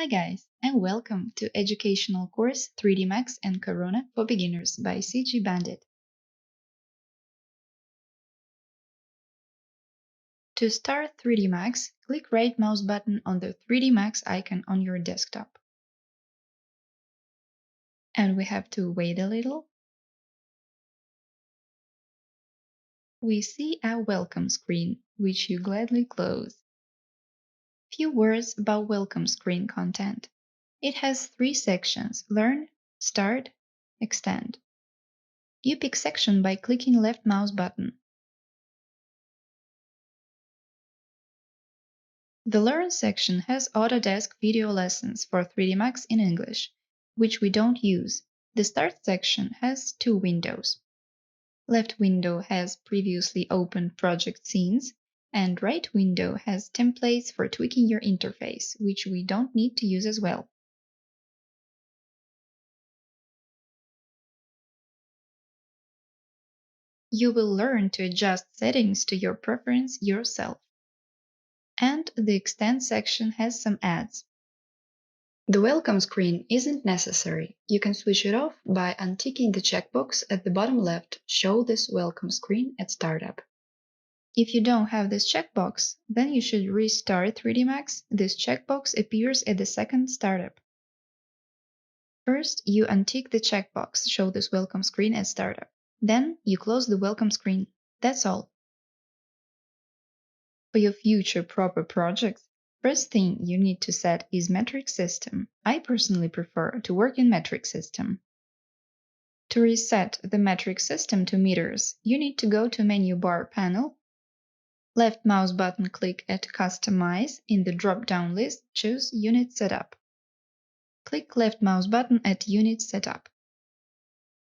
Hi guys, and welcome to educational course 3D Max and Corona for Beginners by CG Bandit. To start 3D Max, click right mouse button on the 3D Max icon on your desktop. And we have to wait a little. We see a welcome screen, which you gladly close. Few words about welcome screen content. It has 3 sections: Learn, Start, Extend. You pick section by clicking left mouse button. The Learn section has Autodesk video lessons for 3D Max in English, which we don't use. The Start section has 2 windows. Left window has previously opened project scenes, and right window has templates for tweaking your interface, which we don't need to use as well. You will learn to adjust settings to your preference yourself. And the Extend section has some ads. The welcome screen isn't necessary. You can switch it off by unticking the checkbox at the bottom left, Show this welcome screen at startup. If you don't have this checkbox, then you should restart 3D Max. This checkbox appears at the second startup. First, you untick the checkbox, Show this welcome screen at startup. Then you close the welcome screen. That's all. For your future proper projects, first thing you need to set is metric system. I personally prefer to work in metric system. To reset the metric system to meters, you need to go to menu bar panel. Left mouse button click at Customize. In the drop-down list, choose Unit Setup. Click left mouse button at Unit Setup.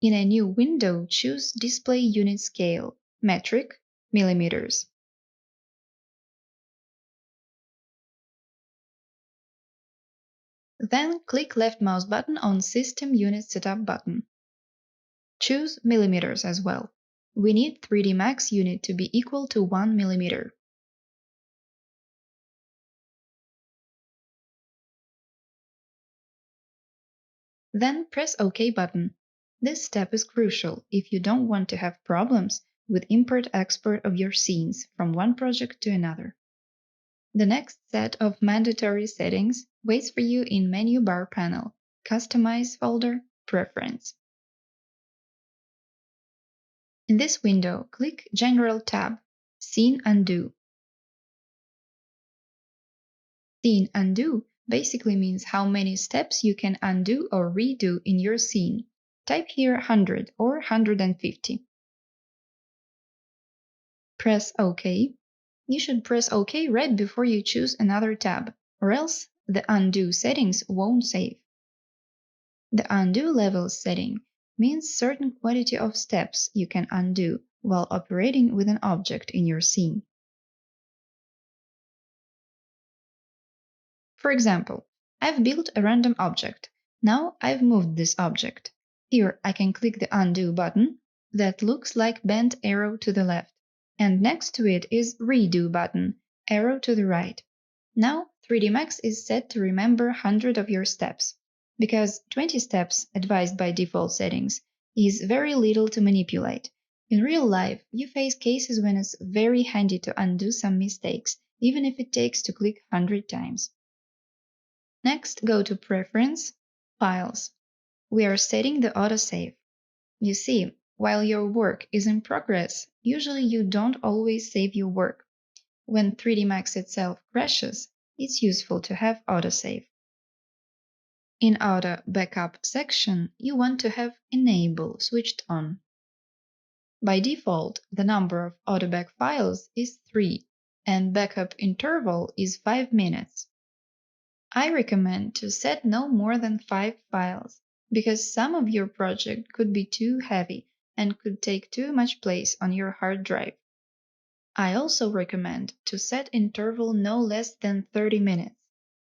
In a new window, choose Display Unit Scale, Metric, millimeters. Then click left mouse button on System Unit Setup button. Choose millimeters as well. We need 3D Max unit to be equal to 1 millimeter. Then press OK button. This step is crucial if you don't want to have problems with import-export of your scenes from one project to another. The next set of mandatory settings waits for you in menu bar panel, Customize folder, Preference. In this window, click General tab, Scene Undo. Scene Undo basically means how many steps you can undo or redo in your scene. Type here 100 or 150. Press OK. You should press OK right before you choose another tab, or else the undo settings won't save. The undo levels setting means certain quantity of steps you can undo while operating with an object in your scene. For example, I've built a random object. Now I've moved this object. Here I can click the Undo button that looks like bent arrow to the left, and next to it is Redo button, arrow to the right. Now 3D Max is set to remember 100 of your steps, because 20 steps, advised by default settings, is very little to manipulate. In real life, you face cases when it's very handy to undo some mistakes, even if it takes to click 100 times. Next, go to Preference, Files. We are setting the Autosave. You see, while your work is in progress, usually you don't always save your work. When 3D Max itself crashes, it's useful to have Autosave. In Auto Backup section, you want to have Enable switched on. By default, the number of Autobac files is 3, and backup interval is 5 minutes. I recommend to set no more than 5 files, because some of your project could be too heavy and could take too much place on your hard drive. I also recommend to set interval no less than 30 minutes.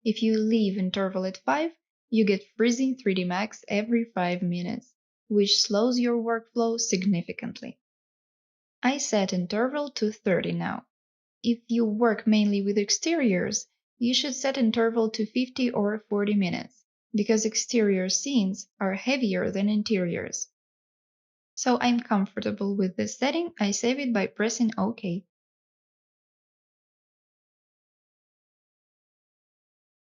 If you leave interval at 5, you get freezing 3D Max every 5 minutes, which slows your workflow significantly. I set interval to 30 now. If you work mainly with exteriors, you should set interval to 50 or 40 minutes, because exterior scenes are heavier than interiors. So I'm comfortable with this setting. I save it by pressing OK.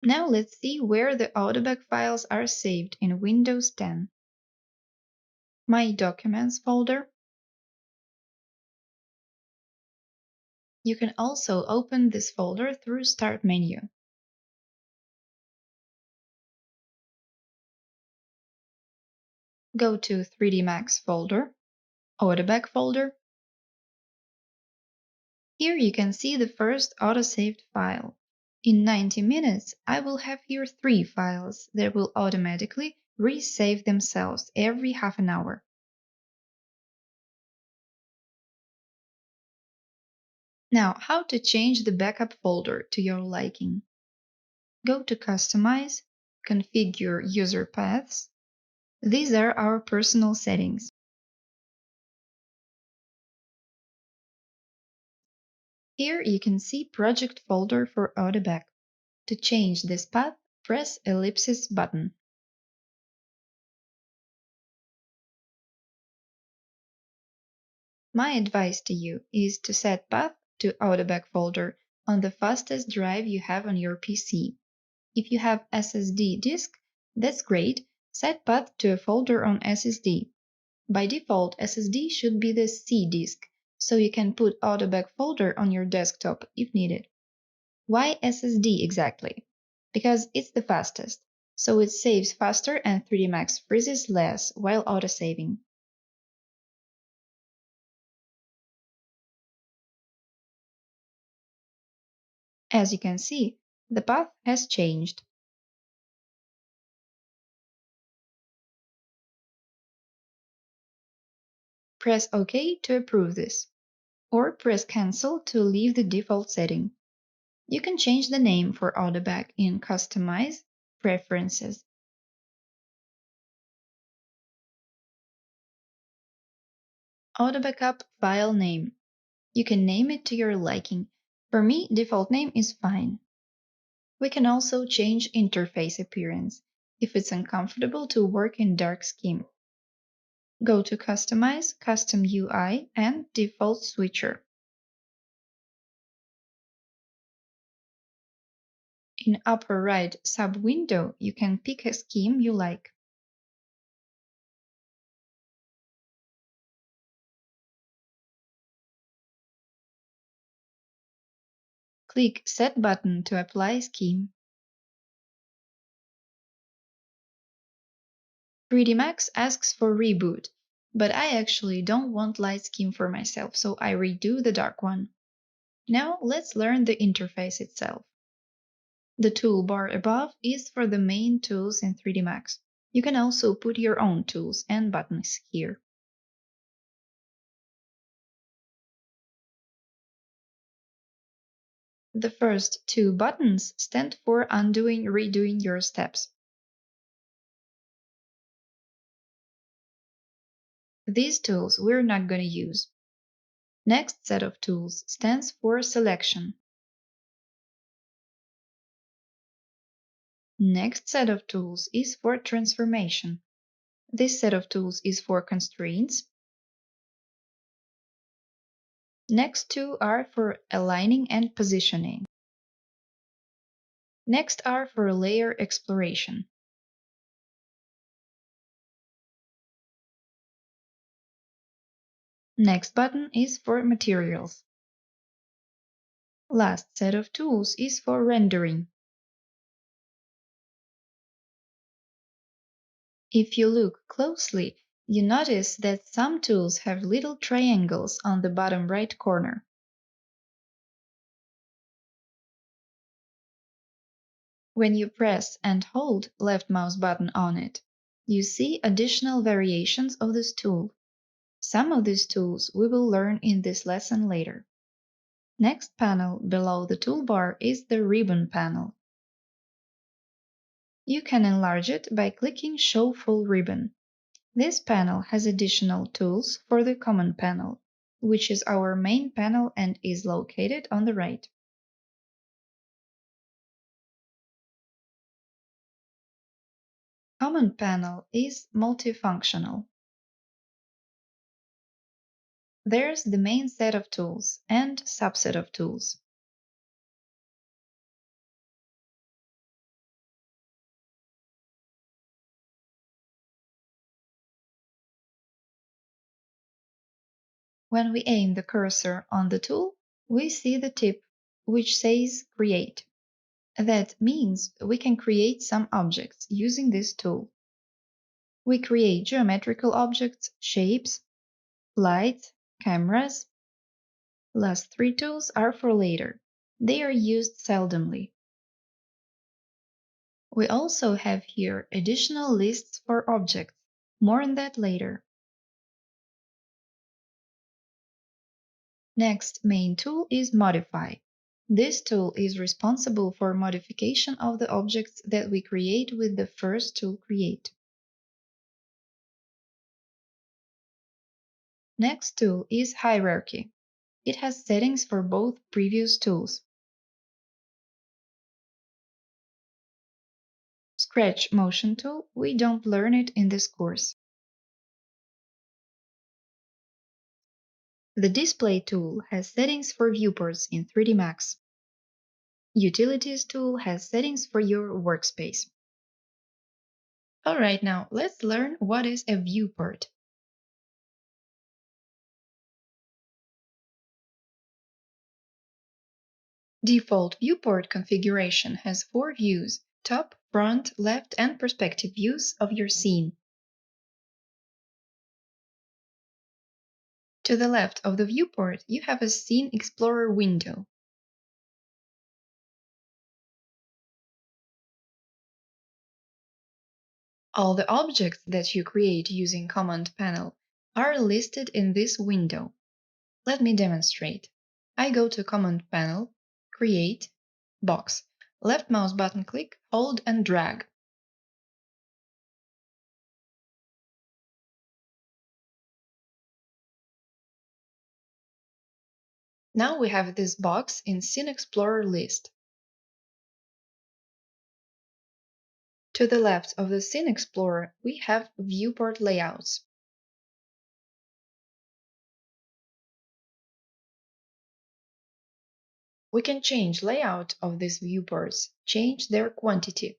Now let's see where the Autobac files are saved in Windows 10. My Documents folder. You can also open this folder through Start menu. Go to 3D Max folder, Autobac folder. Here you can see the first autosaved file. In 90 minutes, I will have here 3 files that will automatically resave themselves every half an hour. Now, how to change the backup folder to your liking? Go to Customize, Configure User Paths. These are our personal settings. Here you can see Project folder for Autobac. To change this path, press ellipsis button. My advice to you is to set path to Autobac folder on the fastest drive you have on your PC. If you have SSD disk, that's great. Set path to a folder on SSD. By default, SSD should be the C disk, so you can put Autobac folder on your desktop if needed. Why SSD exactly? Because it's the fastest, so it saves faster and 3D Max freezes less while autosaving. As you can see, the path has changed. Press OK to approve this, or press Cancel to leave the default setting. You can change the name for Autobac in Customize, Preferences. Autobackup file name. You can name it to your liking. For me, default name is fine. We can also change interface appearance if it's uncomfortable to work in dark scheme. Go to Customize, Custom UI, and Default Switcher. In upper right sub-window, you can pick a scheme you like. Click Set button to apply scheme. 3D Max asks for reboot, but I actually don't want light scheme for myself, so I redo the dark one. Now let's learn the interface itself. The toolbar above is for the main tools in 3D Max. You can also put your own tools and buttons here. The first 2 buttons stand for undoing, redoing your steps. These tools we're not going to use. Next set of tools stands for selection. Next set of tools is for transformation. This set of tools is for constraints. Next 2 are for aligning and positioning. Next are for layer exploration. Next button is for materials. Last set of tools is for rendering. If you look closely, you notice that some tools have little triangles on the bottom right corner. When you press and hold left mouse button on it, you see additional variations of this tool. Some of these tools we will learn in this lesson later. Next panel below the toolbar is the ribbon panel. You can enlarge it by clicking Show Full Ribbon. This panel has additional tools for the Common panel, which is our main panel and is located on the right. command panel is multifunctional. There's the main set of tools and subset of tools. When we aim the cursor on the tool, we see the tip, which says Create. That means we can create some objects using this tool. We create geometrical objects, shapes, lights, cameras. Last three tools are for later. They are used seldomly. We also have here additional lists for objects. More on that later. Next main tool is Modify. This tool is responsible for modification of the objects that we create with the first tool Create. Next tool is Hierarchy. It has settings for both previous tools. Scratch Motion tool, we don't learn it in this course. The Display tool has settings for viewports in 3D Max. Utilities tool has settings for your workspace. Alright, now let's learn what is a viewport. Default viewport configuration has 4 views: top, front, left, and perspective views of your scene. To the left of the viewport, you have a Scene Explorer window. All the objects that you create using Command Panel are listed in this window. Let me demonstrate. I go to Command Panel, Create, Box, left mouse button click, hold and drag. Now we have this box in Scene Explorer list. To the left of the Scene Explorer, we have Viewport layouts. We can change layout of these viewports, change their quantity.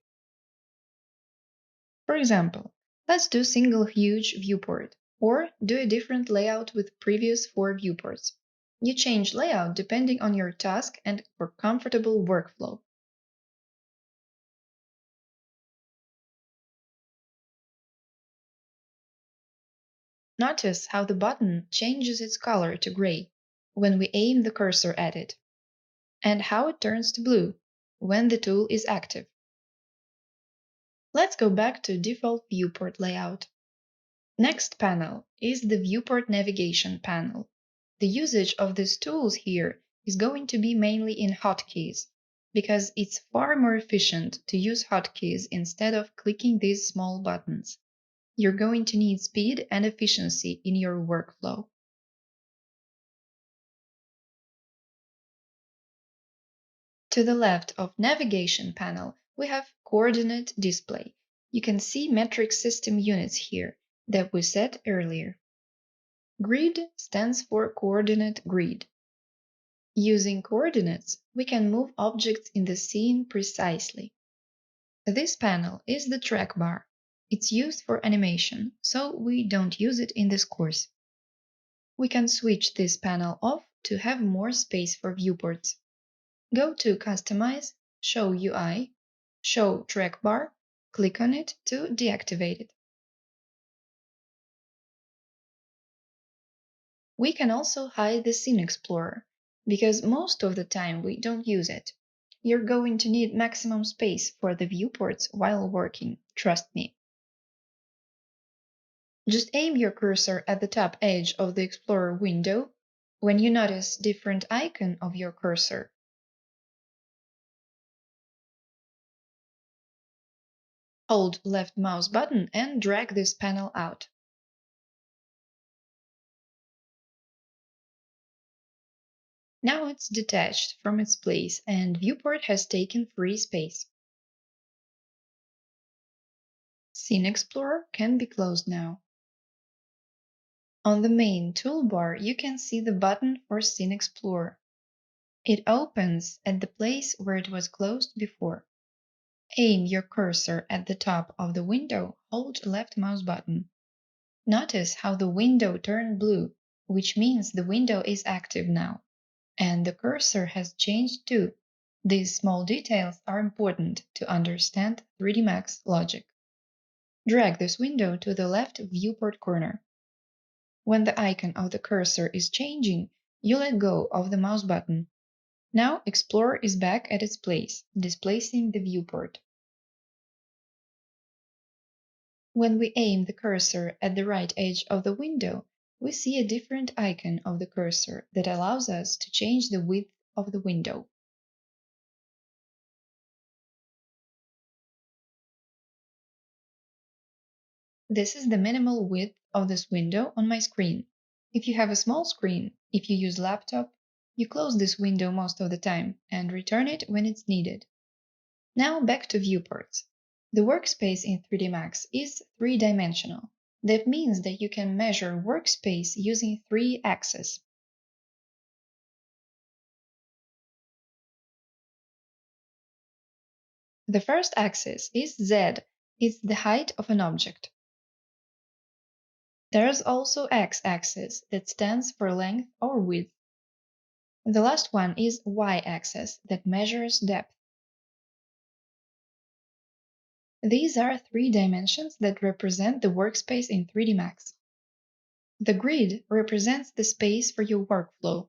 For example, let's do single huge viewport, or do a different layout with previous 4 viewports. You change layout depending on your task and for comfortable workflow. Notice how the button changes its color to gray when we aim the cursor at it, and how it turns to blue when the tool is active. Let's go back to default viewport layout. Next panel is the Viewport Navigation panel. The usage of these tools here is going to be mainly in hotkeys, because it's far more efficient to use hotkeys instead of clicking these small buttons. You're going to need speed and efficiency in your workflow. To the left of Navigation panel, we have Coordinate Display. You can see metric system units here that we set earlier. Grid stands for Coordinate Grid. Using coordinates, we can move objects in the scene precisely. This panel is the track bar. It's used for animation, so we don't use it in this course. We can switch this panel off to have more space for viewports. Go to Customize, Show UI, Show Track Bar, click on it to deactivate it. We can also hide the Scene Explorer, because most of the time we don't use it. You're going to need maximum space for the viewports while working, trust me. Just aim your cursor at the top edge of the Explorer window when you notice different icon of your cursor. Hold left mouse button and drag this panel out. Now it's detached from its place and viewport has taken free space. Scene Explorer can be closed now. On the main toolbar, you can see the button for Scene Explorer. It opens at the place where it was closed before. Aim your cursor at the top of the window, hold left mouse button. Notice how the window turned blue, which means the window is active now. And the cursor has changed too. These small details are important to understand 3D Max logic. Drag this window to the left viewport corner. When the icon of the cursor is changing, you let go of the mouse button. Now Explorer is back at its place, displacing the viewport. When we aim the cursor at the right edge of the window, we see a different icon of the cursor that allows us to change the width of the window. This is the minimal width of this window on my screen. If you have a small screen, if you use laptop, you close this window most of the time and return it when it's needed. Now back to viewports. The workspace in 3D Max is three-dimensional. That means that you can measure workspace using 3 axes. The first axis is Z. It's the height of an object. There's also X-axis that stands for length or width. The last one is Y-axis that measures depth. These are 3 dimensions that represent the workspace in 3D Max. The grid represents the space for your workflow.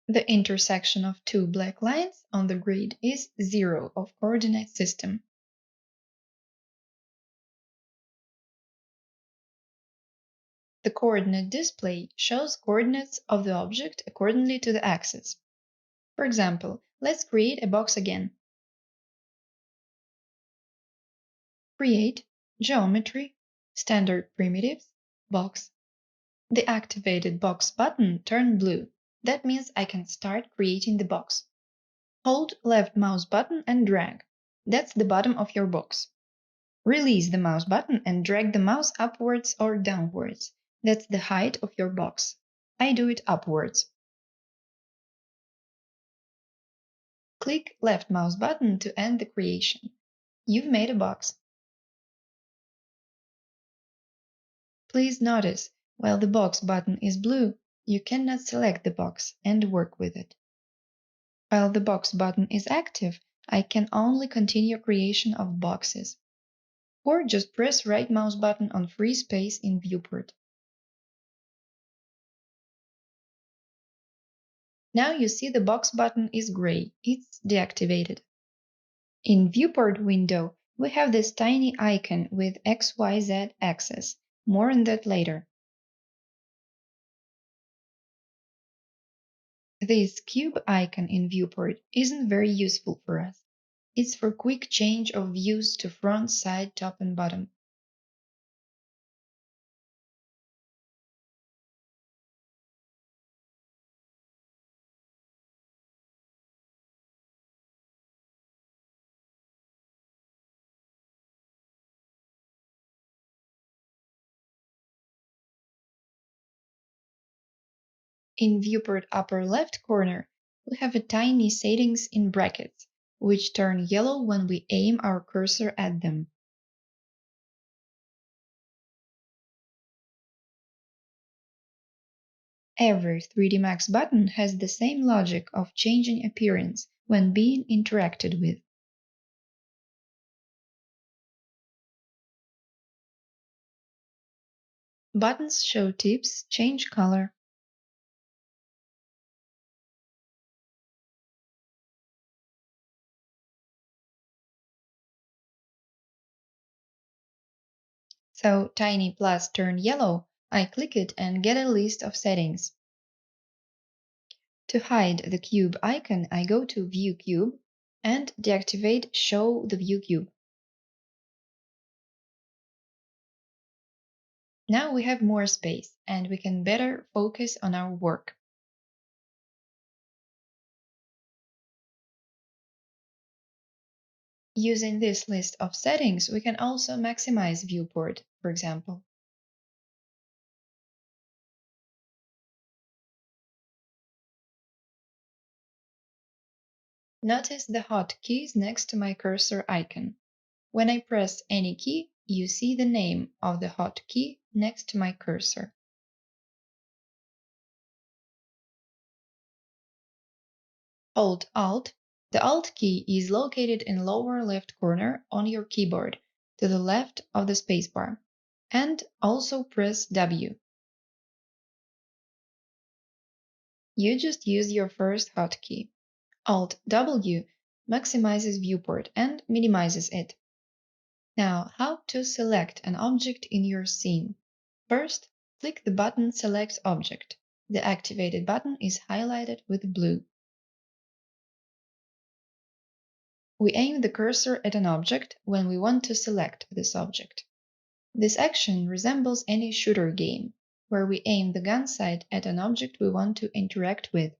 The intersection of 2 black lines on the grid is 0 of coordinate system. The coordinate display shows coordinates of the object accordingly to the axis. For example, let's create a box again. Create, Geometry, Standard Primitives, Box. The activated box button turned blue. That means I can start creating the box. Hold left mouse button and drag. That's the bottom of your box. Release the mouse button and drag the mouse upwards or downwards. That's the height of your box. I do it upwards. Click left mouse button to end the creation. You've made a box. Please notice, while the box button is blue, you cannot select the box and work with it. While the box button is active, I can only continue creation of boxes. Or just press right mouse button on free space in Viewport. Now you see the box button is gray, it's deactivated. In Viewport window, we have this tiny icon with XYZ axis. More on that later. This cube icon in Viewport isn't very useful for us. It's for quick change of views to front, side, top and bottom. In Viewport upper left corner, we have a tiny settings in brackets, which turn yellow when we aim our cursor at them. Every 3D Max button has the same logic of changing appearance when being interacted with. Buttons show tips, change color. So tiny plus turn yellow, I click it and get a list of settings. To hide the cube icon, I go to View Cube and deactivate Show the View Cube. Now we have more space and we can better focus on our work. Using this list of settings, we can also maximize Viewport, for example. Notice the hotkeys next to my cursor icon. When I press any key, you see the name of the hotkey next to my cursor. Alt-Alt. The Alt key is located in lower left corner on your keyboard, to the left of the spacebar. And also press W. You just used your first hotkey. Alt-W maximizes Viewport and minimizes it. Now, how to select an object in your scene? First, click the button Select Object. The activated button is highlighted with blue. We aim the cursor at an object when we want to select this object. This action resembles any shooter game, where we aim the gun sight at an object we want to interact with.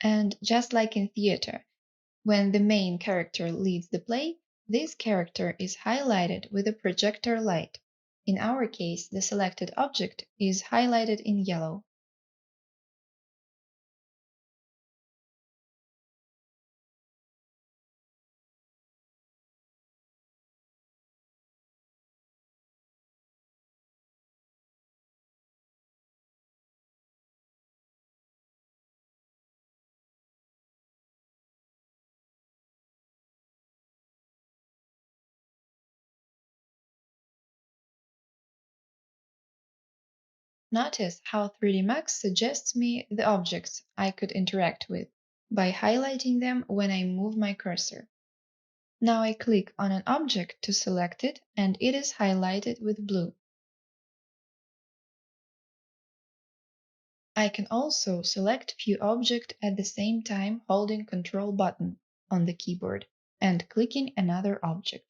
And just like in theater, when the main character leads the play, this character is highlighted with a projector light. In our case, the selected object is highlighted in yellow. Notice how 3D Max suggests me the objects I could interact with by highlighting them when I move my cursor. Now I click on an object to select it, and it is highlighted with blue. I can also select few objects at the same time holding Ctrl button on the keyboard and clicking another object.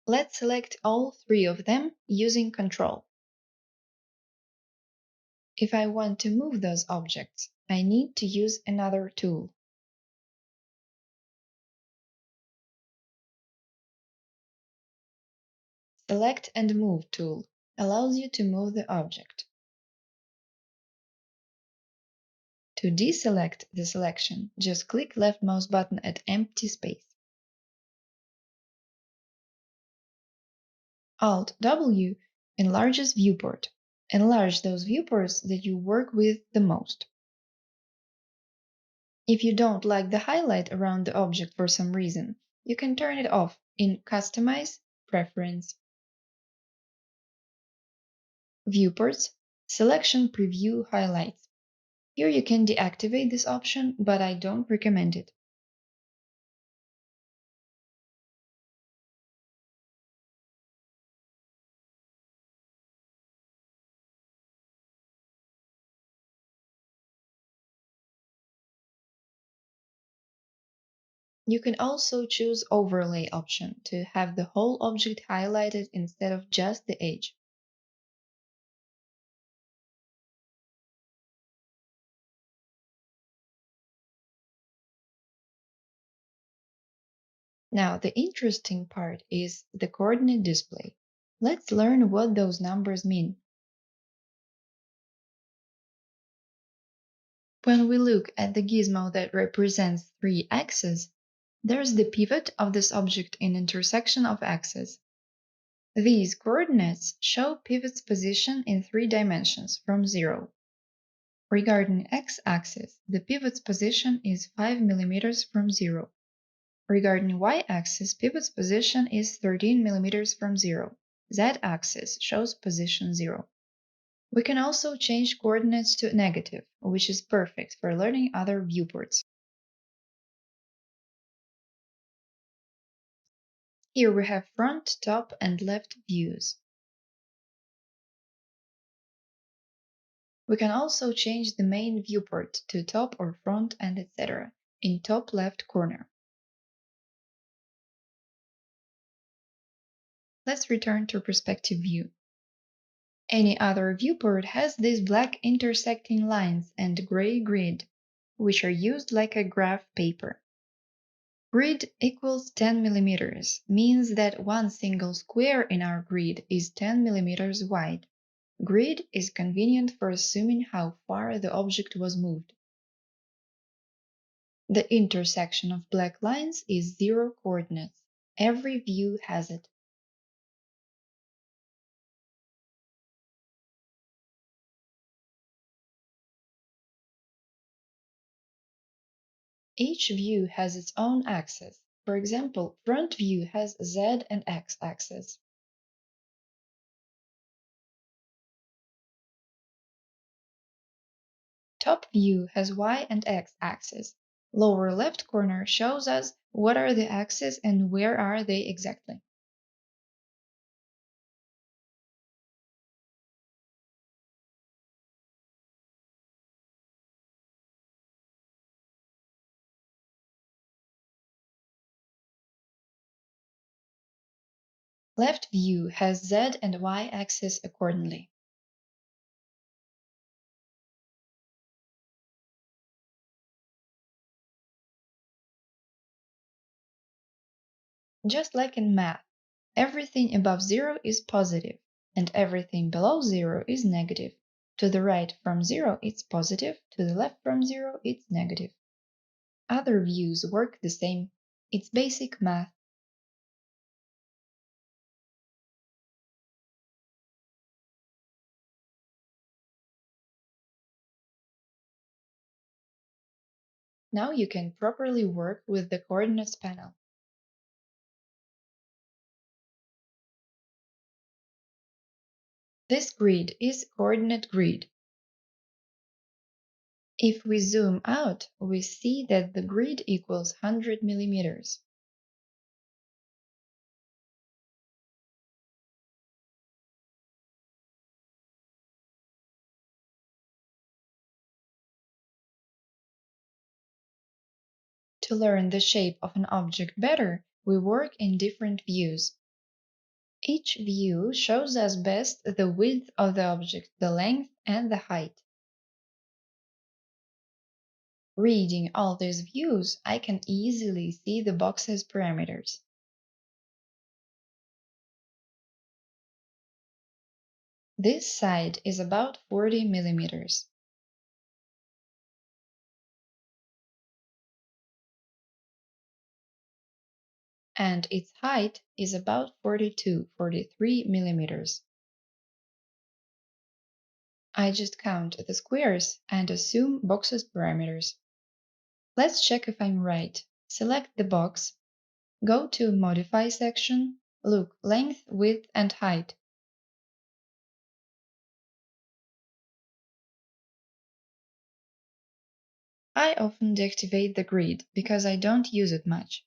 Let's select all three of them using Ctrl. If I want to move those objects, I need to use another tool. Select and Move tool allows you to move the object. To deselect the selection, just click left mouse button at empty space. Alt-W enlarges Viewport. Enlarge those viewports that you work with the most. If you don't like the highlight around the object for some reason, you can turn it off in Customize, Preference. Viewports, Selection Preview Highlights. Here you can deactivate this option, but I don't recommend it. You can also choose Overlay option to have the whole object highlighted instead of just the edge. Now, the interesting part is the coordinate display. Let's learn what those numbers mean. When we look at the gizmo that represents 3 axes, there's the pivot of this object in intersection of axes. These coordinates show pivot's position in 3 dimensions from 0. Regarding x-axis, the pivot's position is 5 mm from 0. Regarding y-axis, pivot's position is 13 mm from 0. Z-axis shows position 0. We can also change coordinates to negative, which is perfect for learning other viewports. Here we have front, top, and left views. We can also change the main viewport to top or front and etc. in top left corner. Let's return to perspective view. Any other viewport has these black intersecting lines and gray grid. which are used like a graph paper. Grid equals 10 millimeters means that one single square in our grid is 10 millimeters wide. Grid is convenient for assuming how far the object was moved. The intersection of black lines is 0 coordinates. Every view has it. Each view has its own axis. For example, front view has Z and X axis. Top view has Y and X axis. Lower left corner shows us what are the axes and where are they exactly. Left view has Z and Y axis accordingly. Just like in math, everything above 0 is positive, and everything below 0 is negative. To the right from 0 it's positive, to the left from 0 it's negative. Other views work the same. It's basic math. Now you can properly work with the coordinates panel. This grid is coordinate grid. If we zoom out, we see that the grid equals 100 millimeters. To learn the shape of an object better, we work in different views. Each view shows us best the width of the object, the length, and the height. Reading all these views, I can easily see the box's parameters. This side is about 40 millimeters. And its height is about 43 millimeters. I just count the squares and assume box's parameters. Let's check if I'm right. Select the box, go to Modify section, look length, width, and height. I often deactivate the grid because I don't use it much.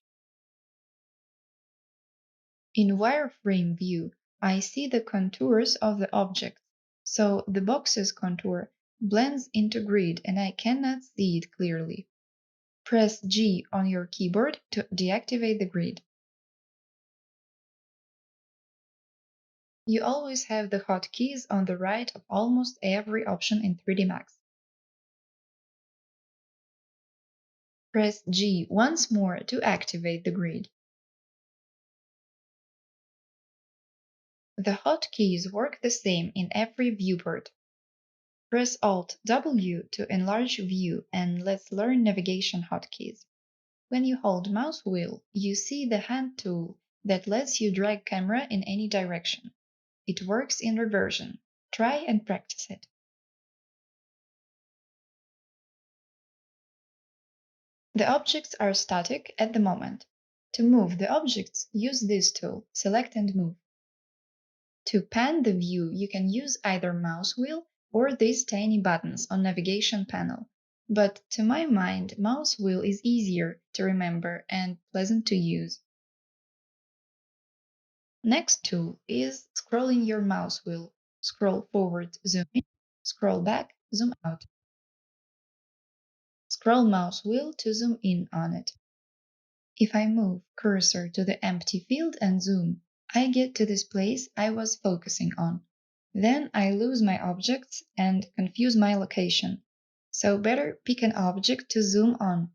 In wireframe view, I see the contours of the objects, so the box's contour blends into grid and I cannot see it clearly. Press G on your keyboard to deactivate the grid. You always have the hotkeys on the right of almost every option in 3D Max. Press G once more to activate the grid. The hotkeys work the same in every viewport. Press Alt-W to enlarge view and let's learn navigation hotkeys. When you hold mouse wheel, you see the hand tool that lets you drag camera in any direction. It works in reversion. Try and practice it. The objects are static at the moment. To move the objects, use this tool, Select and Move. To pan the view, you can use either mouse wheel or these tiny buttons on navigation panel. But to my mind, mouse wheel is easier to remember and pleasant to use. Next tool is scrolling your mouse wheel. Scroll forward, zoom in, scroll back, zoom out. Scroll mouse wheel to zoom in on it. If I move cursor to the empty field and zoom, I get to this place I was focusing on. Then I lose my objects and confuse my location. so better pick an object to zoom on.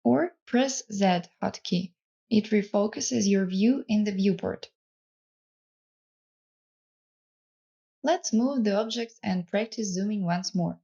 Or press Z hotkey. It refocuses your view in the viewport. Let's move the objects and practice zooming once more.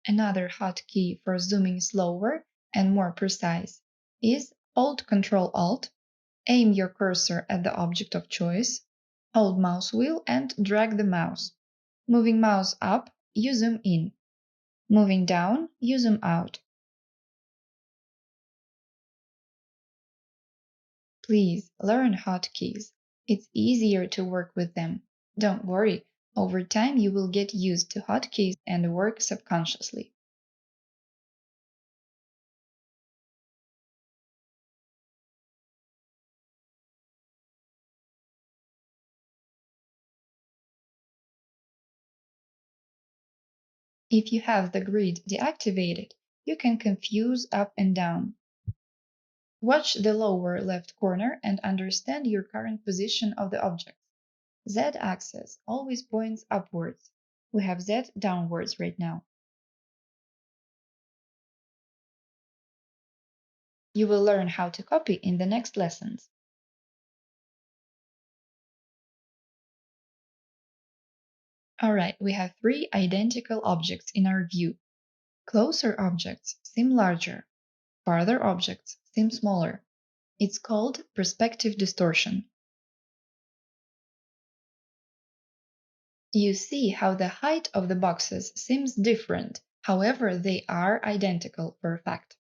Another hotkey for zooming slower and more precise is Alt-Control-Alt. Aim your cursor at the object of choice, hold mouse wheel and drag the mouse. Moving mouse up, you zoom in. Moving down, you zoom out. Please learn hotkeys. It's easier to work with them. Don't worry, over time you will get used to hotkeys and work subconsciously. If you have the grid deactivated, you can confuse up and down. Watch the lower left corner and understand your current position of the object. Z-axis always points upwards. We have Z downwards right now. You will learn how to copy in the next lessons. Alright, we have three identical objects in our view. Closer objects seem larger, farther objects seem smaller. It's called perspective distortion. You see how the height of the boxes seems different, however they are identical for a fact.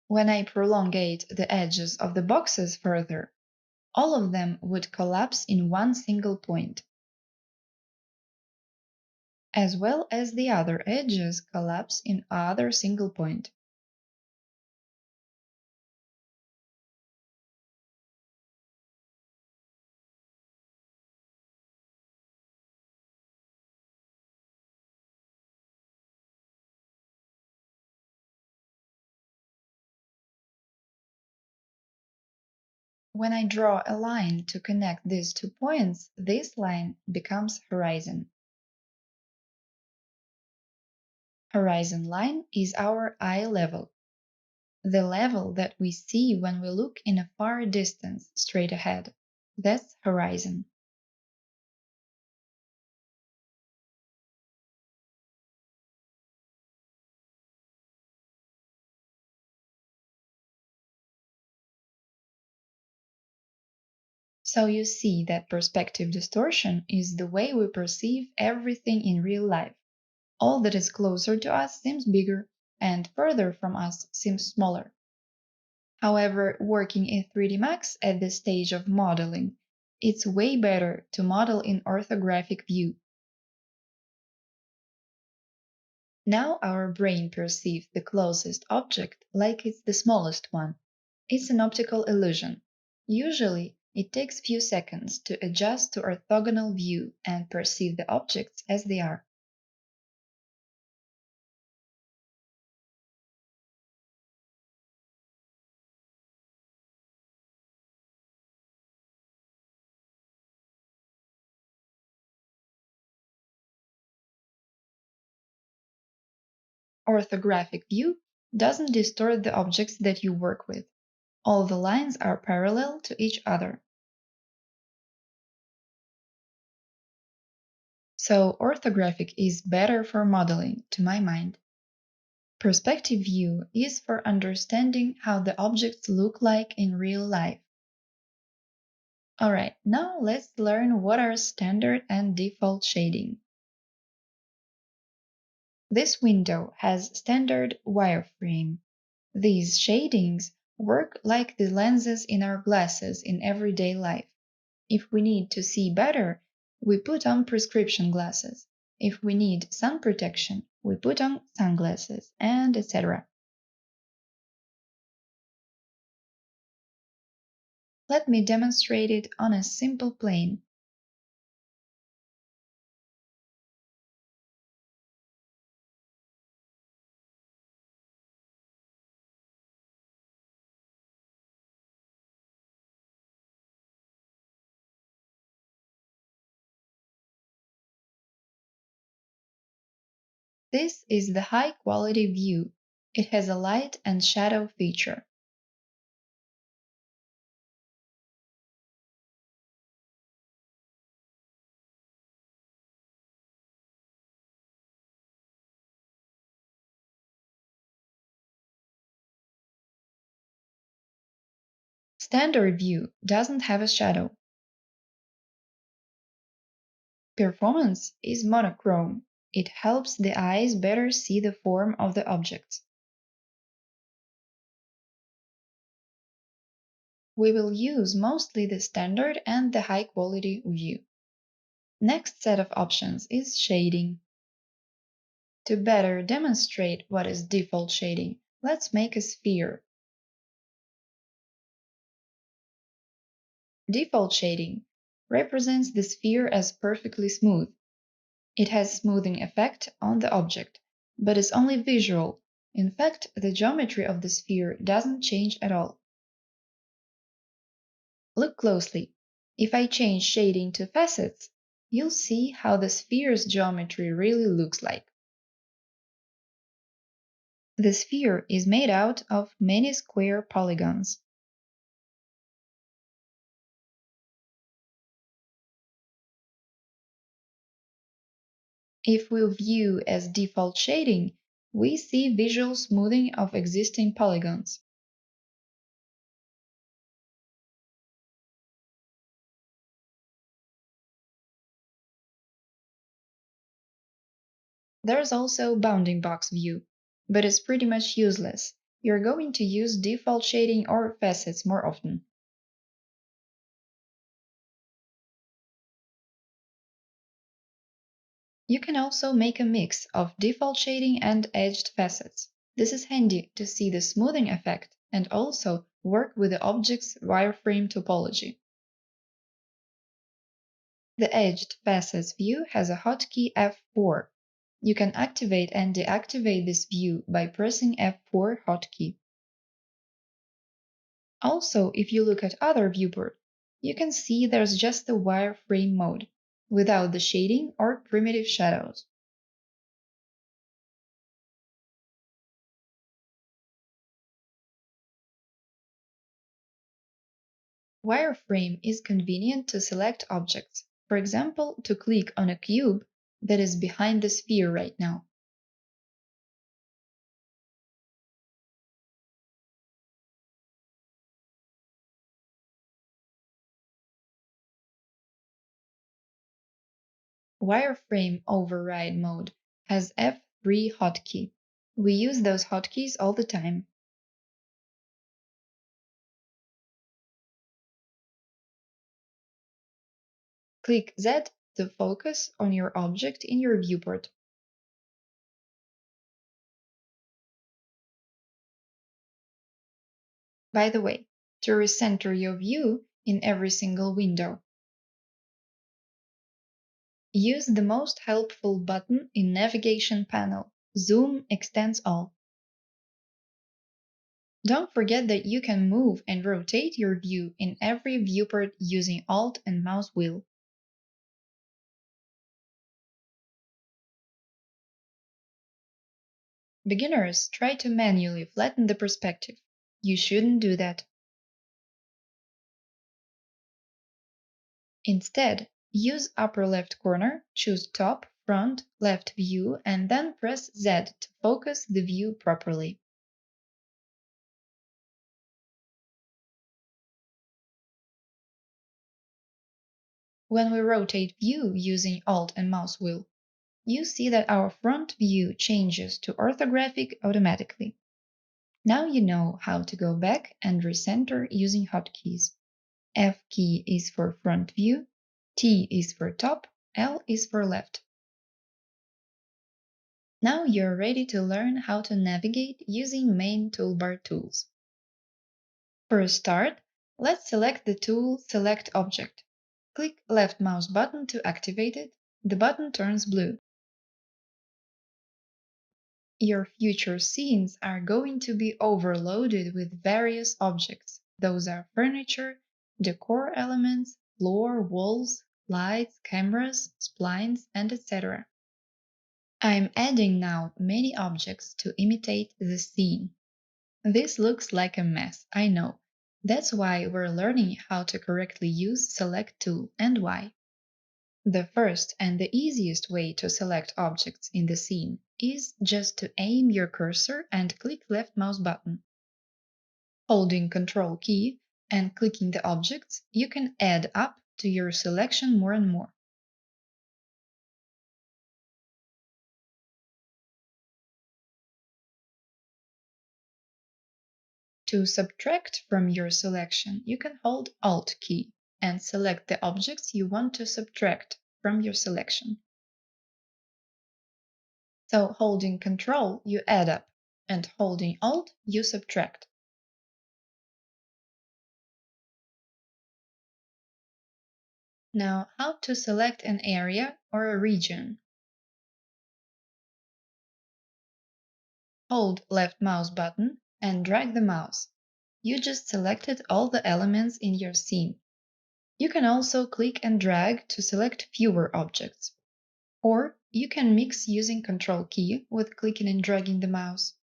When I prolongate the edges of the boxes further, all of them would collapse in one single point, as well as the other edges collapse in other single point. When I draw a line to connect these 2 points, this line becomes horizon. Horizon line is our eye level, the level that we see when we look in a far distance straight ahead. That's horizon. So you see that perspective distortion is the way we perceive everything in real life. All that is closer to us seems bigger, and further from us seems smaller. However, working in 3D Max at this stage of modeling, it's way better to model in orthographic view. Now our brain perceives the closest object like it's the smallest one. It's an optical illusion. Usually, it takes few seconds to adjust to orthogonal view and perceive the objects as they are. Orthographic view doesn't distort the objects that you work with. All the lines are parallel to each other. So orthographic is better for modeling, to my mind. Perspective view is for understanding how the objects look like in real life. Alright, now let's learn what are standard and default shading. This window has standard wireframe. These shadings work like the lenses in our glasses in everyday life. If we need to see better, we put on prescription glasses. If we need sun protection, we put on sunglasses, and etc. Let me demonstrate it on a simple plane. This is the high-quality view. It has a light and shadow feature. Standard view doesn't have a shadow. Performance is monochrome. It helps the eyes better see the form of the objects. We will use mostly the standard and the high-quality view. Next set of options is shading. To better demonstrate what is default shading, let's make a sphere. Default shading represents the sphere as perfectly smooth. It has smoothing effect on the object, but is only visual. In fact, the geometry of the sphere doesn't change at all. Look closely. If I change shading to facets, you'll see how the sphere's geometry really looks like. The sphere is made out of many square polygons. If we view as default shading, we see visual smoothing of existing polygons. There's also bounding box view, but it's pretty much useless. You're going to use default shading or facets more often. You can also make a mix of default shading and edged facets. This is handy to see the smoothing effect and also work with the object's wireframe topology. The Edged Facets view has a hotkey F4. You can activate and deactivate this view by pressing F4 hotkey. Also, if you look at other viewport, you can see there's just the wireframe mode, without the shading or primitive shadows. Wireframe is convenient to select objects, for example, to click on a cube that is behind the sphere right now. Wireframe Override mode has F3 hotkey. We use those hotkeys all the time. Click Z to focus on your object in your viewport. By the way, to recenter your view in every single window, use the most helpful button in navigation panel, Zoom Extends All. Don't forget that you can move and rotate your view in every viewport using Alt and mouse wheel. Beginners try to manually flatten the perspective. You shouldn't do that. Instead, use upper left corner, choose top, front, left view, and then press Z to focus the view properly. When we rotate view using Alt and mouse wheel, you see that our front view changes to orthographic automatically. Now you know how to go back and recenter using hotkeys. F key is for front view, T is for top, L is for left. Now you're ready to learn how to navigate using main toolbar tools. For a start, let's select the tool Select Object. Click left mouse button to activate it. The button turns blue. Your future scenes are going to be overloaded with various objects. Those are furniture, decor elements, floor, walls, lights, cameras, splines, and etc. I'm adding now many objects to imitate the scene. This looks like a mess, I know. That's why we're learning how to correctly use Select tool and why. The first and the easiest way to select objects in the scene is just to aim your cursor and click left mouse button. Holding Ctrl key and clicking the objects, you can add up to your selection more and more. To subtract from your selection, you can hold Alt key and select the objects you want to subtract from your selection. So holding Ctrl, you add up, and holding Alt, you subtract. Now, how to select an area or a region? Hold left mouse button and drag the mouse. You just selected all the elements in your scene. You can also click and drag to select fewer objects. Or you can mix using Ctrl key with clicking and dragging the mouse.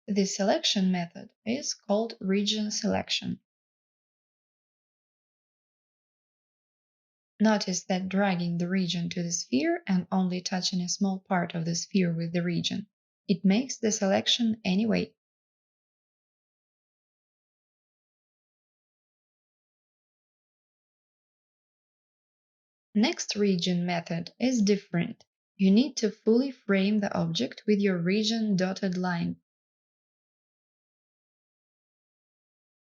This selection method is called region selection. Notice that dragging the region to the sphere and only touching a small part of the sphere with the region. It makes the selection anyway. Next region method is different. You need to fully frame the object with your region dotted line.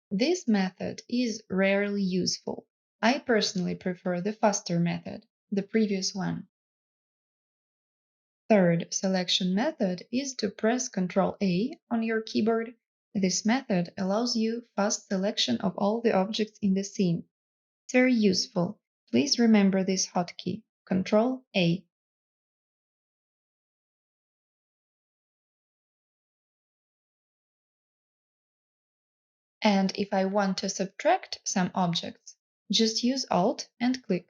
This method is rarely useful. I personally prefer the faster method, the previous one. Third selection method is to press Ctrl A on your keyboard. This method allows you fast selection of all the objects in the scene. It's very useful. Please remember this hotkey, Ctrl A. And if I want to subtract some objects, just use Alt and click.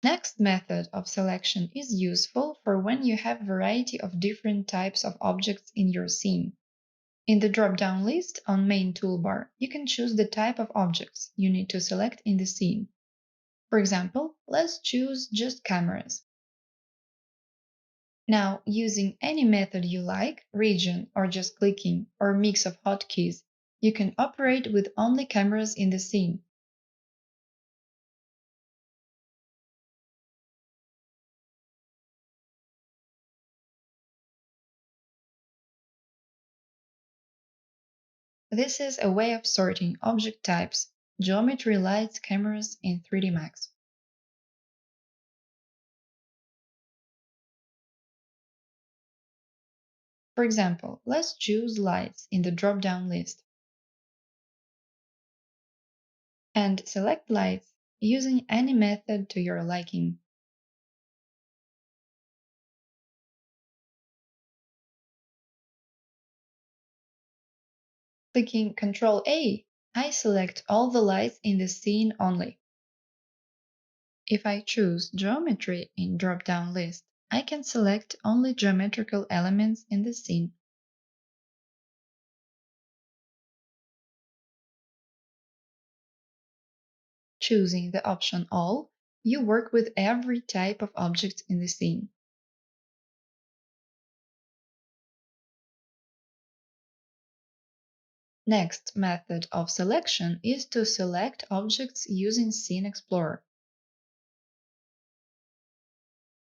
Next method of selection is useful for when you have a variety of different types of objects in your scene. In the drop-down list on Main toolbar, you can choose the type of objects you need to select in the scene. For example, let's choose just cameras. Now, using any method you like, region or just clicking, or mix of hotkeys, you can operate with only cameras in the scene. This is a way of sorting object types, geometry, lights, cameras in 3D Max. For example, let's choose lights in the drop-down list and select lights using any method to your liking. Clicking Ctrl A, I select all the lights in the scene only. If I choose Geometry in drop-down list, I can select only geometrical elements in the scene. Choosing the option All, you work with every type of object in the scene. Next method of selection is to select objects using Scene Explorer.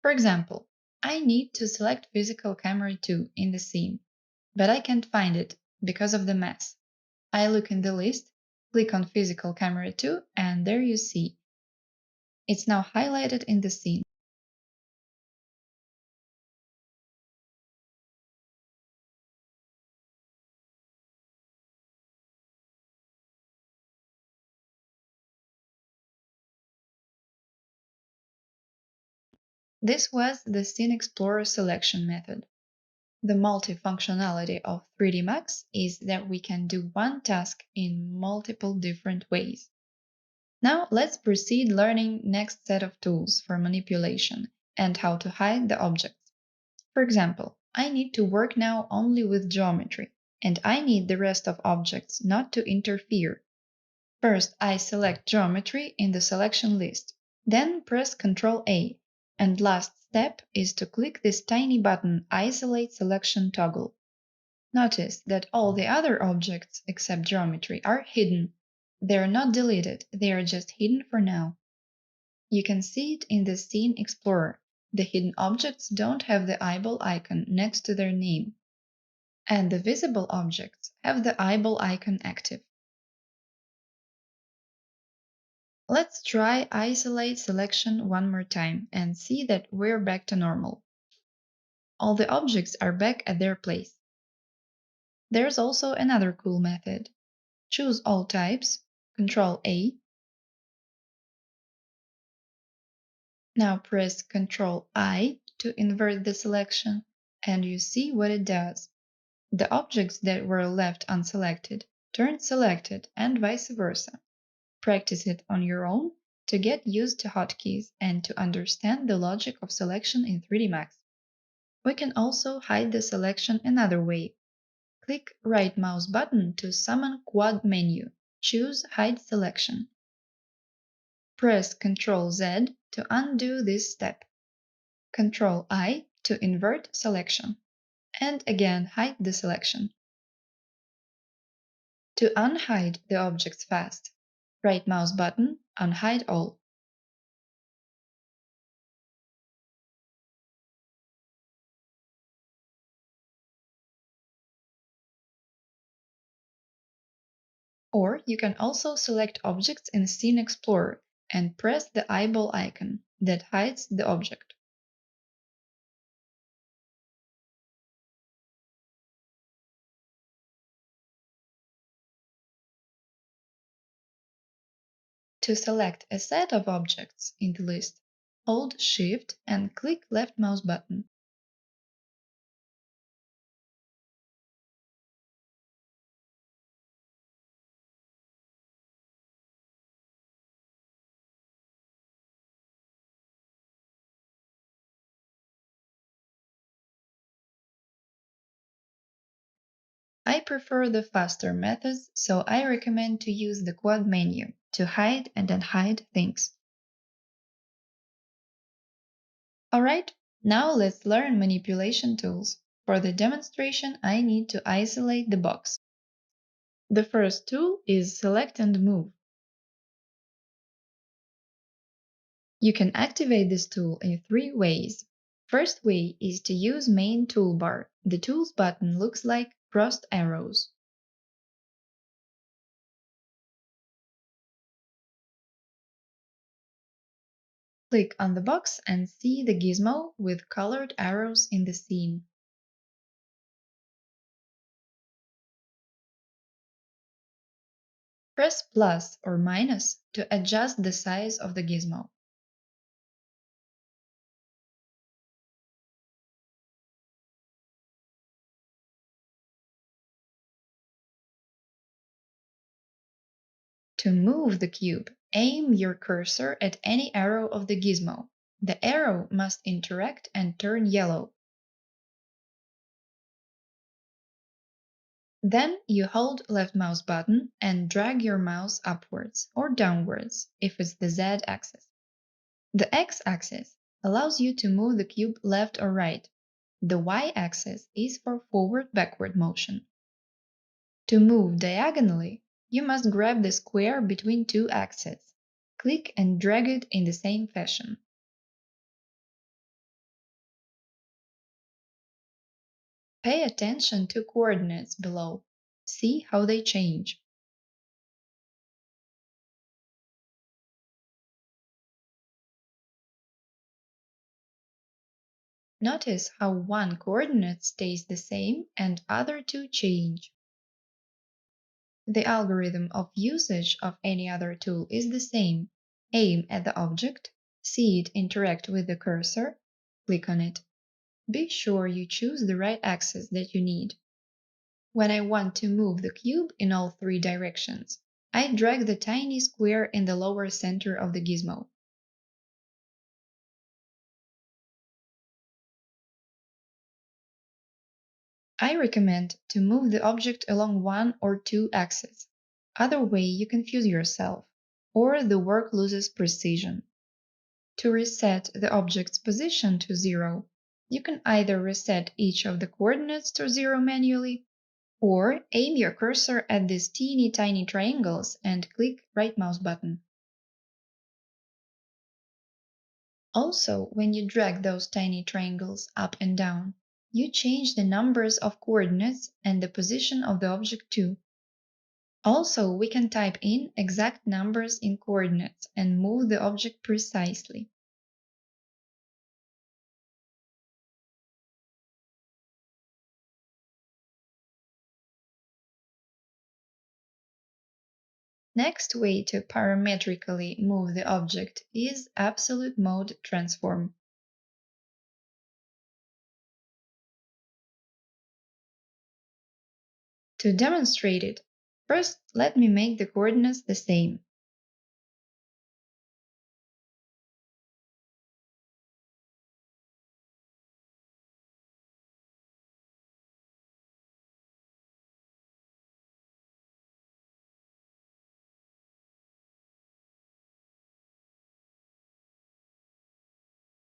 For example, I need to select Physical Camera 2 in the scene, but I can't find it because of the mess. I look in the list, click on Physical Camera 2, and there you see. It's now highlighted in the scene. This was the Scene Explorer selection method. The multifunctionality of 3D Max is that we can do one task in multiple different ways. Now let's proceed learning next set of tools for manipulation and how to hide the objects. For example, I need to work now only with geometry, and I need the rest of objects not to interfere. First, I select geometry in the selection list, then press Ctrl A, and last step is to click this tiny button Isolate Selection toggle. Notice that all the other objects except geometry are hidden. They are not deleted, they are just hidden for now. You can see it in the Scene Explorer. The hidden objects don't have the eyeball icon next to their name, and the visible objects have the eyeball icon active. Let's try Isolate Selection one more time and see that we're back to normal. All the objects are back at their place. There's also another cool method. Choose all types, Ctrl A. Now press Ctrl I to invert the selection, and you see what it does. The objects that were left unselected turn selected and vice versa. Practice it on your own to get used to hotkeys and to understand the logic of selection in 3D Max. We can also hide the selection another way. Click right mouse button to summon quad menu. Choose Hide Selection. Press Ctrl Z to undo this step. Ctrl I to invert selection. And again hide the selection. To unhide the objects fast, right mouse button, Unhide All. Or you can also select objects in Scene Explorer and press the eyeball icon that hides the object. To select a set of objects in the list, hold Shift and click left mouse button. I prefer the faster methods, so I recommend to use the quad menu to hide and unhide things. Alright, now let's learn manipulation tools. For the demonstration, I need to isolate the box. The first tool is Select and Move. You can activate this tool in 3 ways. First way is to use Main Toolbar. The Tools button looks like crossed arrows. Click on the box and see the gizmo with colored arrows in the scene. Press plus or minus to adjust the size of the gizmo. To move the cube, aim your cursor at any arrow of the gizmo. The arrow must interact and turn yellow. Then you hold left mouse button and drag your mouse upwards or downwards if it's the Z axis. The X axis allows you to move the cube left or right. The Y axis is for forward-backward motion. To move diagonally, you must grab the square between two axes. Click and drag it in the same fashion. Pay attention to coordinates below. See how they change. Notice how one coordinate stays the same and other two change. The algorithm of usage of any other tool is the same. Aim at the object, see it interact with the cursor, click on it. Be sure you choose the right axis that you need. When I want to move the cube in all three directions, I drag the tiny square in the lower center of the gizmo. I recommend to move the object along one or two axes. Other way you confuse yourself, or the work loses precision. To reset the object's position to 0, you can either reset each of the coordinates to 0 manually, or aim your cursor at these teeny tiny triangles and click right mouse button. Also, when you drag those tiny triangles up and down, you change the numbers of coordinates and the position of the object too. Also, we can type in exact numbers in coordinates and move the object precisely. Next way to parametrically move the object is absolute mode transform. To demonstrate it, first let me make the coordinates the same.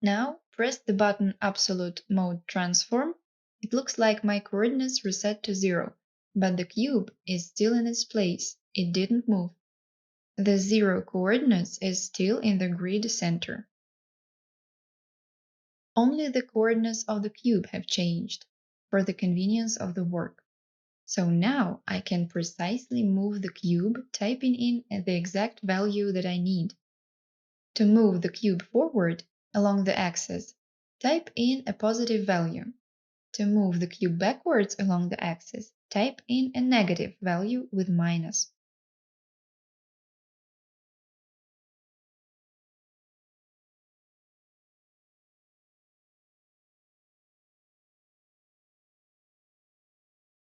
Now press the button Absolute Mode Transform. It looks like my coordinates reset to 0, but the cube is still in its place. It didn't move. The 0 coordinates is still in the grid center. Only the coordinates of the cube have changed, for the convenience of the work. So now I can precisely move the cube, typing in the exact value that I need. To move the cube forward along the axis, type in a positive value. To move the cube backwards along the axis, type in a negative value with minus.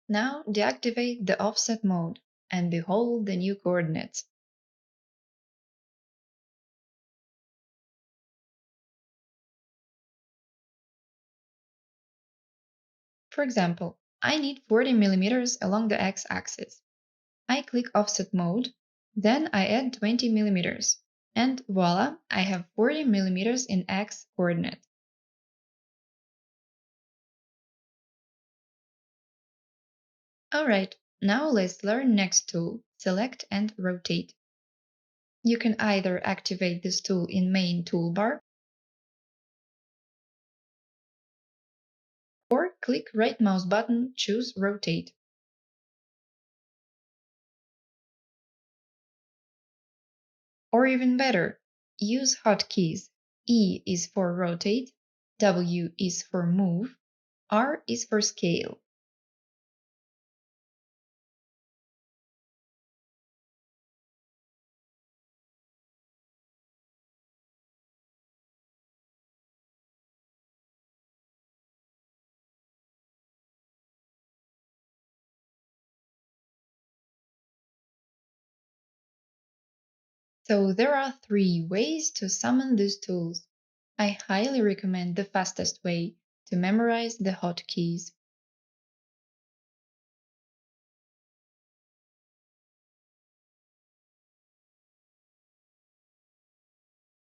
Now deactivate the offset mode and behold the new coordinates. For example, I need 40 millimeters along the x-axis. I click Offset Mode, then I add 20 millimeters, and voila, I have 40 millimeters in x coordinate. Alright, now let's learn next tool, Select and Rotate. You can either activate this tool in Main Toolbar or click right mouse button, choose Rotate. Or even better, use hotkeys. E is for Rotate, W is for Move, R is for Scale. So there are 3 ways to summon these tools. I highly recommend the fastest way, to memorize the hotkeys.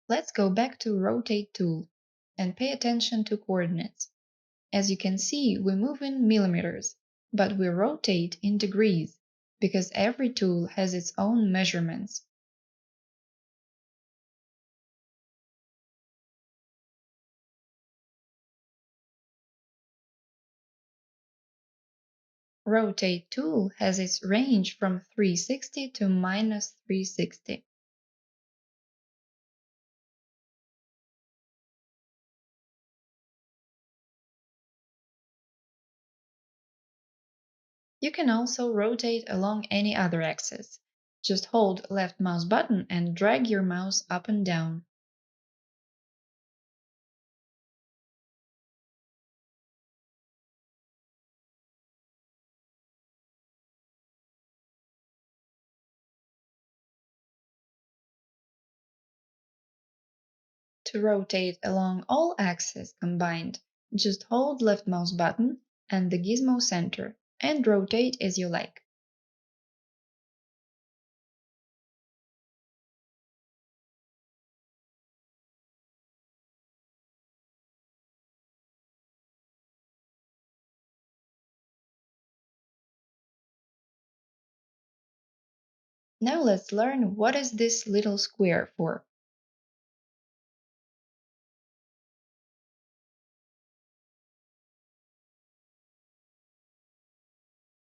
Let's go back to Rotate tool and pay attention to coordinates. As you can see, we move in millimeters, but we rotate in degrees. because every tool has its own measurements. Rotate tool has its range from 360 to -360. You can also rotate along any other axis. Just hold left mouse button and drag your mouse up and down. To rotate along all axes combined, just hold left mouse button and the gizmo center and rotate as you like. Now let's learn what is this little square for.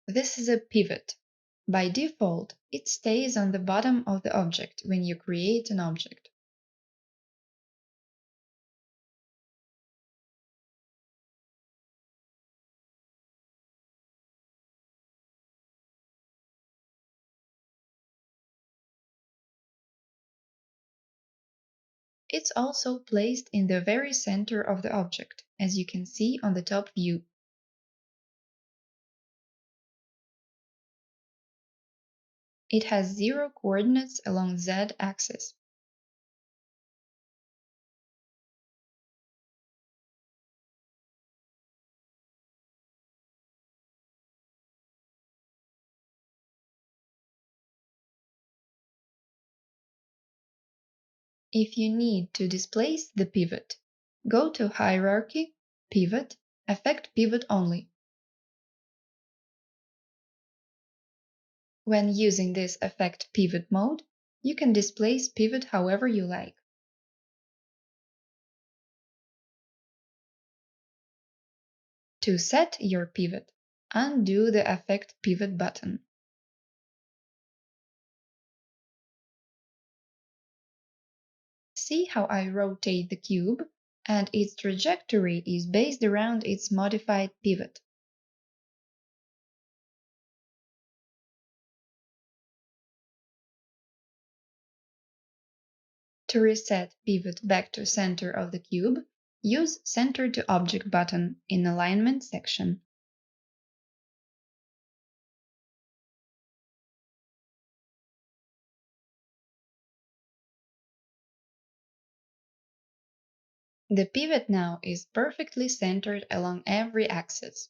This is a pivot. By default, it stays on the bottom of the object when you create an object. It's also placed in the very center of the object, as you can see on the top view. It has 0 coordinates along z-axis. If you need to displace the pivot, go to Hierarchy, Pivot, Effect Pivot Only. When using this effect pivot mode, you can displace pivot however you like. To set your pivot, undo the Effect Pivot button. See how I rotate the cube, and its trajectory is based around its modified pivot. To reset pivot back to center of the cube, use Center to Object button in Alignment section. The pivot now is perfectly centered along every axis.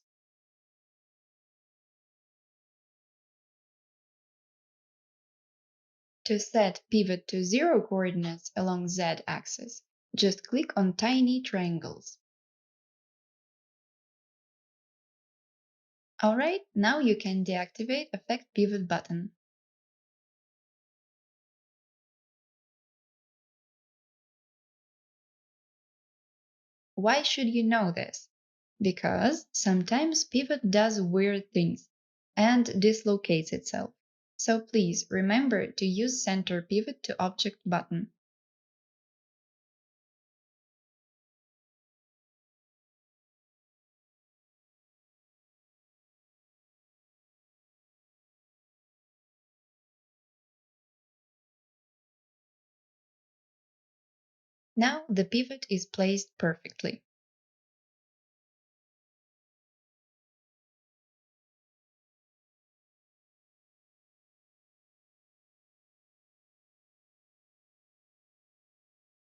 To set pivot to 0 coordinates along z-axis, just click on tiny triangles. Alright, now you can deactivate Effect Pivot button. Why should you know this? Because sometimes pivot does weird things and dislocates itself. So please remember to use Center Pivot to Object button. Now the pivot is placed perfectly.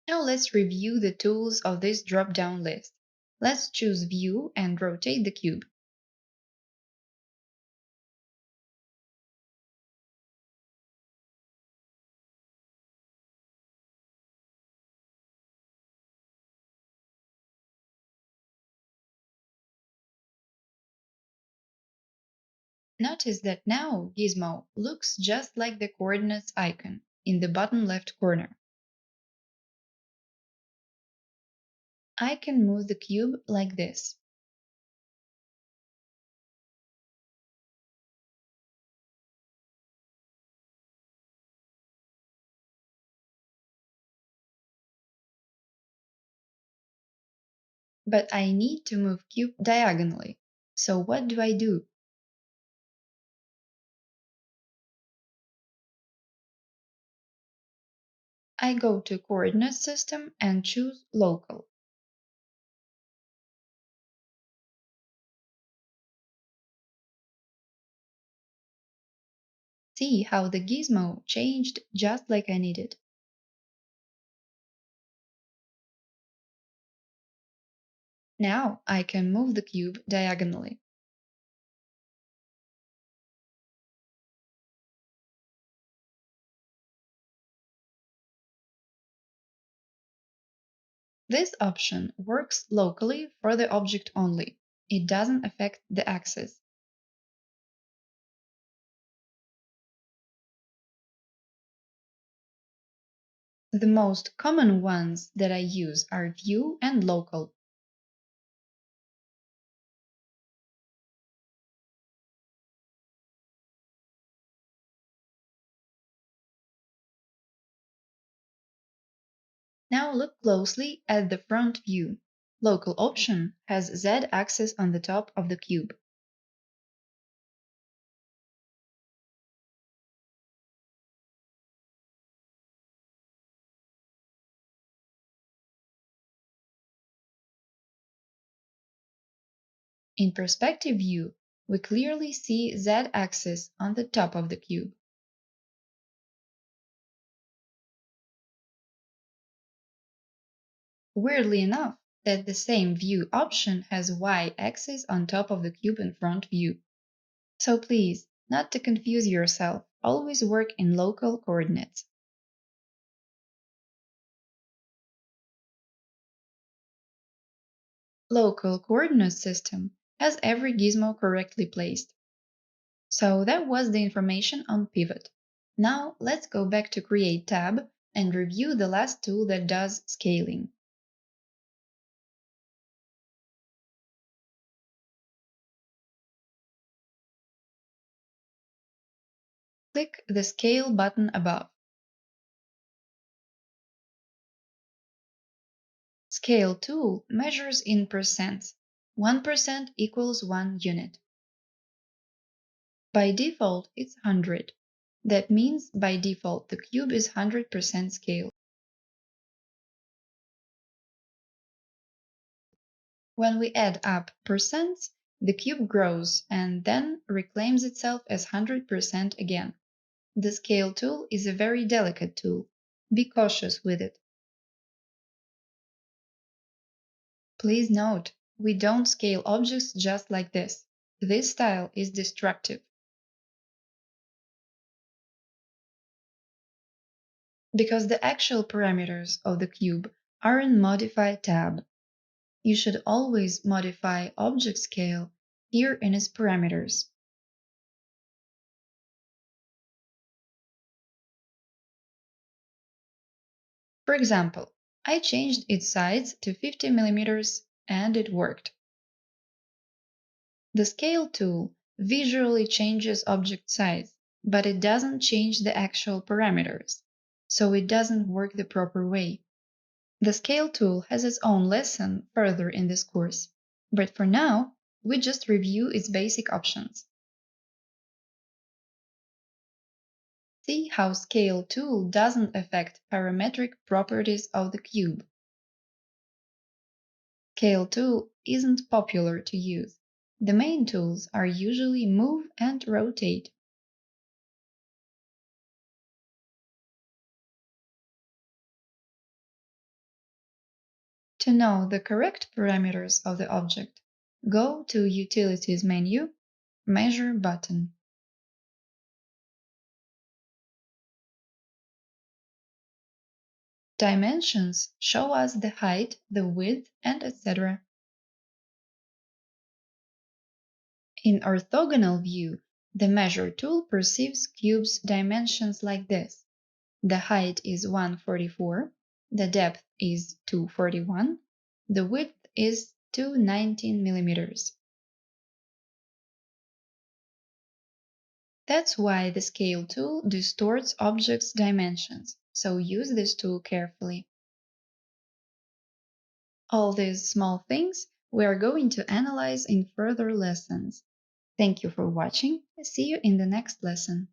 Now let's review the tools of this drop-down list. Let's choose View and rotate the cube. Notice that now Gizmo looks just like the coordinates icon in the bottom left corner. I can move the cube like this. But I need to move cube diagonally. So what do I do? I go to Coordinate System and choose Local. See how the gizmo changed just like I needed. Now I can move the cube diagonally. This option works locally for the object only. It doesn't affect the axis. The most common ones that I use are View and Local. Now look closely at the front view. Local option has Z-axis on the top of the cube. In perspective view, we clearly see Z-axis on the top of the cube. Weirdly enough, that the same view option has Y-axis on top of the cube in front view. So please, not to confuse yourself, always work in local coordinates. Local coordinate system has every gizmo correctly placed. So that was the information on pivot. Now let's go back to Create tab and review the last tool that does scaling. Click the Scale button above. Scale tool measures in percents. 1% equals 1 unit. By default, it's 100. That means by default the cube is 100% scale. When we add up percents, the cube grows and then reclaims itself as 100% again. The Scale tool is a very delicate tool. Be cautious with it. Please note, we don't scale objects just like this. This style is destructive. Because the actual parameters of the cube are in Modify tab. You should always modify Object Scale here in its parameters. For example, I changed its size to 50 mm and it worked. The Scale tool visually changes object size, but it doesn't change the actual parameters, so it doesn't work the proper way. The Scale tool has its own lesson further in this course, but for now, we just review its basic options. See how Scale tool doesn't affect parametric properties of the cube. Scale tool isn't popular to use. The main tools are usually Move and Rotate. To know the correct parameters of the object, go to Utilities menu, Measure button. Dimensions show us the height, the width, and etc. In orthogonal view, The Measure tool perceives cubes' dimensions like this. The height is 144, the depth is 241, the width is 219 millimeters. That's why the Scale tool distorts objects' dimensions, so use this tool carefully. All these small things we are going to analyze in further lessons. Thank you for watching. See you in the next lesson.